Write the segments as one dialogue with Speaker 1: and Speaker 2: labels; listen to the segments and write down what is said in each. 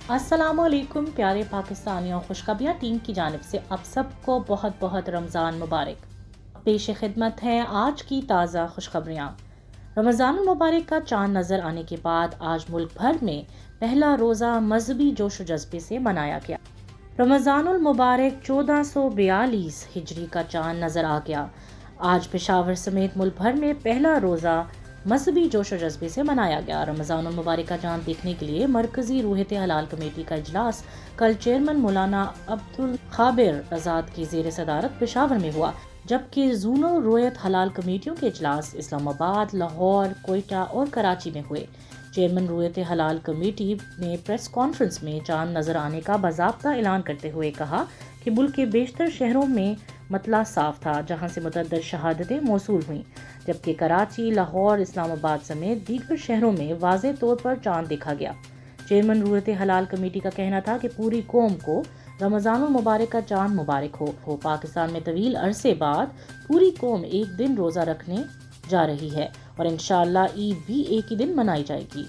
Speaker 1: السلام علیکم پیارے پاکستانیوں، خوشخبریاں ٹیم کی جانب سے آپ سب کو بہت بہت رمضان مبارک۔ پیش خدمت ہیں آج کی تازہ خوشخبریاں۔ رمضان المبارک کا چاند نظر آنے کے بعد آج ملک بھر میں پہلا روزہ مذہبی جوش و جذبے سے منایا گیا۔ رمضان المبارک 1442 ہجری کا چاند نظر آ گیا۔ آج پشاور سمیت ملک بھر میں پہلا روزہ مذہبی جوش و جذبے سے منایا گیا۔ رمضان المبارک کا چاند دیکھنے کے لیے مرکزی روحیت حلال کمیٹی کا اجلاس کل چیئرمین مولانا عبدالخابر آزاد کی زیر صدارت پشاور میں ہوا، جبکہ زونل روحیت حلال کمیٹیوں کے اجلاس اسلام آباد، لاہور، کوئٹہ اور کراچی میں ہوئے۔ چیئرمین روحیت حلال کمیٹی نے پریس کانفرنس میں چاند نظر آنے کا باضابطہ اعلان کرتے ہوئے کہا کہ ملک کے بیشتر شہروں میں مطلع صاف تھا، جہاں سے متعدد شہادتیں موصول ہوئیں، جبکہ کراچی، لاہور، اسلام آباد سمیت دیگر شہروں میں واضح طور پر چاند دیکھا گیا۔ چیئرمین روحیت حلال کمیٹی کا کہنا تھا کہ پوری قوم کو رمضان المبارک کا چاند مبارک ہو۔ پاکستان میں طویل عرصے بعد پوری قوم ایک دن روزہ رکھنے جا رہی ہے اور انشاءاللہ عید بھی ایک ہی دن منائی جائے گی۔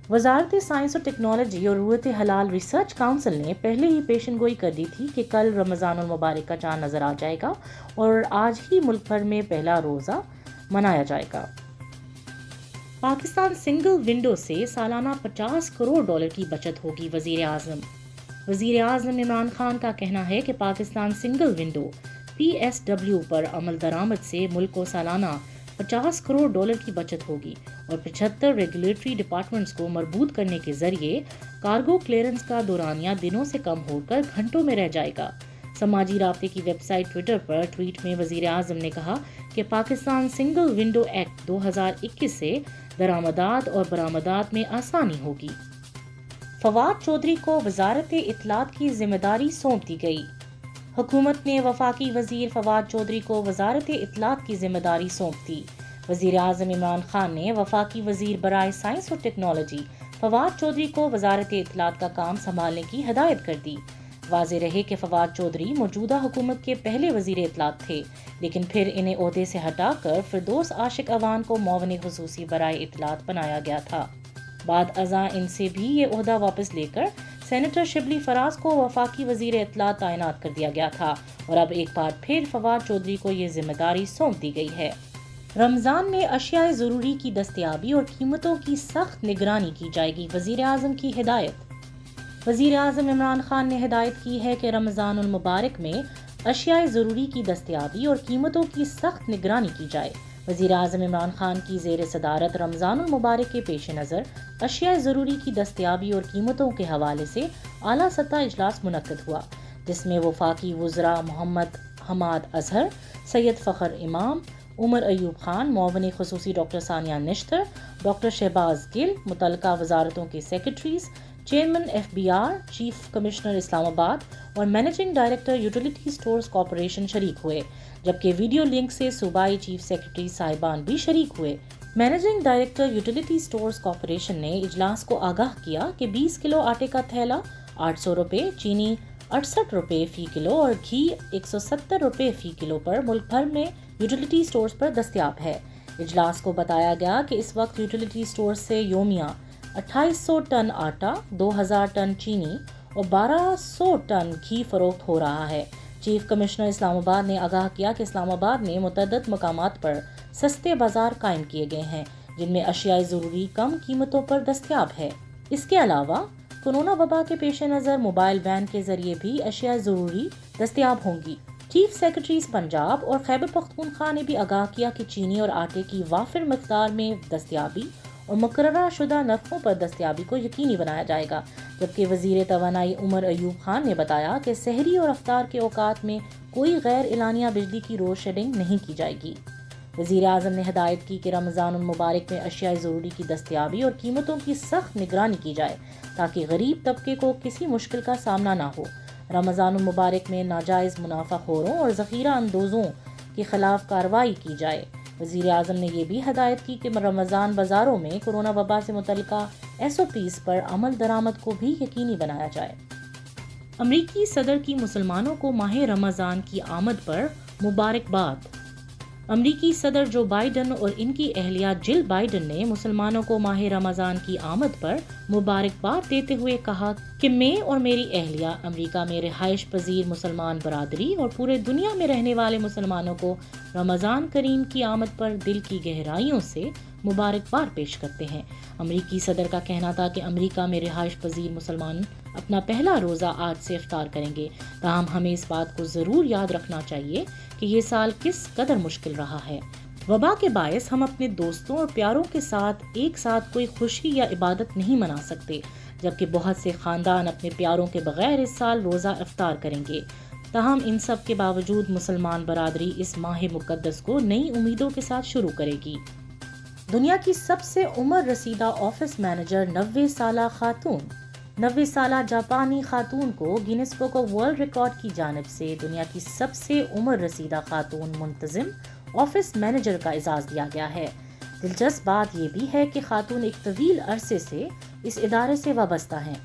Speaker 1: وزارت سائنس اور ٹیکنالوجی اور روحیت حلال ریسرچ کونسل نے پہلے ہی پیشن گوئی کر دی تھی کہ کل رمضان المبارک کا چاند نظر آ جائے گا اور آج ہی ملک بھر میں پہلا روزہ منایا جائے گا۔ پاکستان سنگل ونڈو سے سالانہ $50 کروڑ کی بچت ہوگی۔ وزیر اعظم عمران خان کا کہنا ہے کہ پاکستان سنگل ونڈو PSW پر عمل درآمد سے ملک کو سالانہ $50 کروڑ کی بچت ہوگی اور 75 ریگولیٹری ڈپارٹمنٹس کو مربوط کرنے کے ذریعے کارگو کلیئرنس کا دورانیہ دنوں سے کم ہو کر گھنٹوں میں رہ جائے گا۔ سماجی رابطے کی ویب سائٹ ٹویٹر پر ٹویٹ میں وزیر اعظم نے کہا کہ پاکستان سنگل ونڈو ایکٹ 2021 سے درآمدات اور برآمدات میں آسانی ہوگی۔ فواد چودھری کو وزارت اطلاعات کی ذمہ داری سونپ دی گئی۔ حکومت نے وفاقی وزیر فواد چودھری کو وزارت اطلاعات کی ذمہ داری سونپ دی۔ وزیر اعظم عمران خان نے وفاقی وزیر برائے سائنس اور ٹیکنالوجی فواد چودھری کو وزارت اطلاعات کا کام سنبھالنے کی ہدایت کر دی۔ واضح رہے کہ فواد چودھری موجودہ حکومت کے پہلے وزیر اطلاعات تھے، لیکن پھر انہیں عہدے سے ہٹا کر فردوس عاشق اعوان کو معاون خصوصی برائے اطلاعات بنایا گیا تھا۔ بعد ازاں ان سے بھی یہ عہدہ واپس لے کر سینیٹر شبلی فراز کو وفاقی وزیر اطلاعات تعینات کر دیا گیا تھا اور اب ایک بار پھر فواد چودھری کو یہ ذمہ داری سونپ دی گئی ہے۔ رمضان میں اشیاء ضروری کی دستیابی اور قیمتوں کی سخت نگرانی کی جائے گی، وزیر اعظم کی ہدایت۔ وزیر اعظم عمران خان نے ہدایت کی ہے کہ رمضان المبارک میں اشیاء ضروری کی دستیابی اور قیمتوں کی سخت نگرانی کی جائے۔ وزیر اعظم عمران خان کی زیر صدارت رمضان المبارک کے پیش نظر اشیاء ضروری کی دستیابی اور قیمتوں کے حوالے سے اعلیٰ سطح اجلاس منعقد ہوا، جس میں وفاقی وزراء محمد حماد اظہر، سید فخر امام، عمر ایوب خان، معاون خصوصی ڈاکٹر ثانیہ نشتر، ڈاکٹر شہباز گل، متعلقہ وزارتوں کے secretaries, chairman FBR، chief commissioner Islamabad اور managing director utility stores corporation شریک ہوئے، جبکہ ویڈیو لنک سے صوبائی چیف سیکرٹری صاحبان بھی شریک ہوئے۔ Managing director utility stores corporation نے اجلاس کو آگاہ کیا کہ 20 کلو آٹے کا تھیلا ₹800، چینی ₹68 فی کلو اور گھی ₹170 فی کلو پر ملک بھر میں یوٹیلیٹی سٹورز پر دستیاب ہے۔ اجلاس کو بتایا گیا کہ اس وقت یوٹیلیٹی سٹورز سے یومیہ 2800 ٹن آٹا، 2000 ٹن چینی اور 1200 ٹن گھی فروخت ہو رہا ہے۔ چیف کمشنر اسلام آباد نے آگاہ کیا کہ اسلام آباد میں متعدد مقامات پر سستے بازار قائم کیے گئے ہیں، جن میں اشیاء ضروری کم قیمتوں پر دستیاب ہے۔ اس کے علاوہ کورونا وبا کے پیش نظر موبائل وین کے ذریعے بھی اشیاء ضروری دستیاب ہوں گی۔ چیف سیکرٹریز پنجاب اور خیبر پختونخوا نے بھی آگاہ کیا کہ چینی اور آٹے کی وافر مقدار میں دستیابی اور مقررہ شدہ نرخوں پر دستیابی کو یقینی بنایا جائے گا، جبکہ وزیر توانائی عمر ایوب خان نے بتایا کہ سحری اور افطار کے اوقات میں کوئی غیر اعلانیہ بجلی کی لوڈ شیڈنگ نہیں کی جائے گی۔ وزیر اعظم نے ہدایت کی کہ رمضان المبارک میں اشیاء ضروری کی دستیابی اور قیمتوں کی سخت نگرانی کی جائے تاکہ غریب طبقے کو کسی مشکل کا سامنا نہ ہو۔ رمضان المبارک میں ناجائز منافع خوروں اور ذخیرہ اندوزوں کے خلاف کارروائی کی جائے۔ وزیر اعظم نے یہ بھی ہدایت کی کہ رمضان بازاروں میں کورونا وبا سے متعلقہ SOPs پر عمل درآمد کو بھی یقینی بنایا جائے۔ امریکی صدر کی مسلمانوں کو ماہ رمضان کی آمد پر مبارکباد۔ امریکی صدر جو بائیڈن اور ان کی اہلیہ جل بائیڈن نے مسلمانوں کو ماہ رمضان کی آمد پر مبارکباد دیتے ہوئے کہا کہ میں اور میری اہلیہ امریکہ میں رہائش پذیر مسلمان برادری اور پورے دنیا میں رہنے والے مسلمانوں کو رمضان کریم کی آمد پر دل کی گہرائیوں سے مبارکباد پیش کرتے ہیں۔ امریکی صدر کا کہنا تھا کہ امریکہ میں رہائش پذیر مسلمان اپنا پہلا روزہ آج سے افطار کریں گے، تاہم ہمیں اس بات کو ضرور یاد رکھنا چاہیے کہ یہ سال کس قدر مشکل رہا ہے۔ وبا کے باعث ہم اپنے دوستوں اور پیاروں کے ساتھ ایک ساتھ کوئی خوشی یا عبادت نہیں منا سکتے، جبکہ بہت سے خاندان اپنے پیاروں کے بغیر اس سال روزہ افطار کریں گے۔ تاہم ان سب کے باوجود مسلمان برادری اس ماہ مقدس کو نئی امیدوں کے ساتھ شروع کرے گی۔ دنیا کی سب سے عمر رسیدہ آفس مینیجر 90 سالہ خاتون 90 سالہ جاپانی خاتون کو grains book of world record کی جانب سے دنیا کی سب سے عمر رسیدہ خاتون منتظم آفس مینیجر کا اعزاز دیا گیا ہے۔ دلچسپ بات یہ بھی ہے کہ خاتون ایک طویل عرصے سے اس ادارے سے وابستہ ہیں۔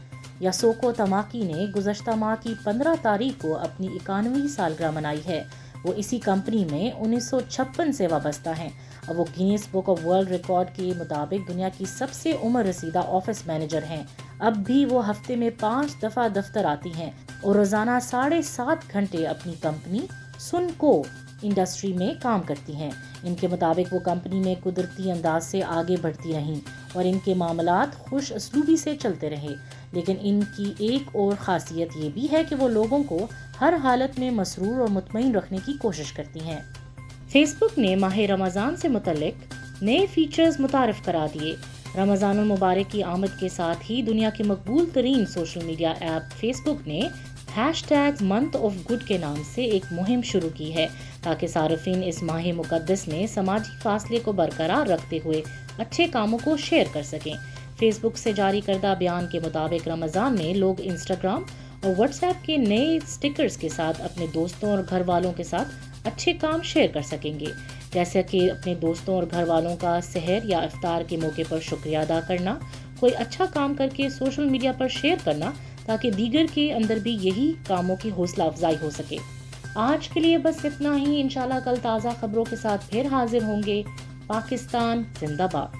Speaker 1: یاسوکو تماکی نے گزشتہ ماہ کی 15 تاریخ کو اپنی 91ویں سالگرہ منائی ہے۔ وہ اسی کمپنی میں 1956 سے وابستہ ہیں۔ اب وہ grains book of world record کے مطابق دنیا کی سب سے عمر رسیدہ آفس مینیجر ہیں۔ اب بھی وہ ہفتے میں 5 دفعہ دفتر آتی ہیں اور روزانہ 7.5 گھنٹے اپنی کمپنی سنکو انڈسٹری میں کام کرتی ہیں۔ ان کے مطابق وہ کمپنی میں قدرتی انداز سے آگے بڑھتی رہیں اور ان کے معاملات خوش اسلوبی سے چلتے رہے، لیکن ان کی ایک اور خاصیت یہ بھی ہے کہ وہ لوگوں کو ہر حالت میں مسرور اور مطمئن رکھنے کی کوشش کرتی ہیں۔ فیس بک نے ماہ رمضان سے متعلق نئے فیچرز متعارف کرا دیے۔ رمضان المبارک کی آمد کے ساتھ ہی دنیا کی مقبول ترین سوشل میڈیا ایپ فیس بک نے #month of good کے نام سے ایک مہم شروع کی ہے تاکہ صارفین اس ماہ مقدس میں سماجی فاصلے کو برقرار رکھتے ہوئے اچھے کاموں کو شیئر کر سکیں۔ فیس بک سے جاری کردہ بیان کے مطابق رمضان میں لوگ انسٹاگرام اور واٹس ایپ کے نئے سٹیکرز کے ساتھ اپنے دوستوں اور گھر والوں کے ساتھ اچھے کام شیئر کر سکیں گے، جیسے کہ اپنے دوستوں اور گھر والوں کا سحر یا افطار کے موقع پر شکریہ ادا کرنا، کوئی اچھا کام کر کے سوشل میڈیا پر شیئر کرنا تاکہ دیگر کے اندر بھی یہی کاموں کی حوصلہ افزائی ہو سکے۔ آج کے لیے بس اتنا ہی، انشاءاللہ کل تازہ خبروں کے ساتھ پھر حاضر ہوں گے۔ پاکستان زندہ باد۔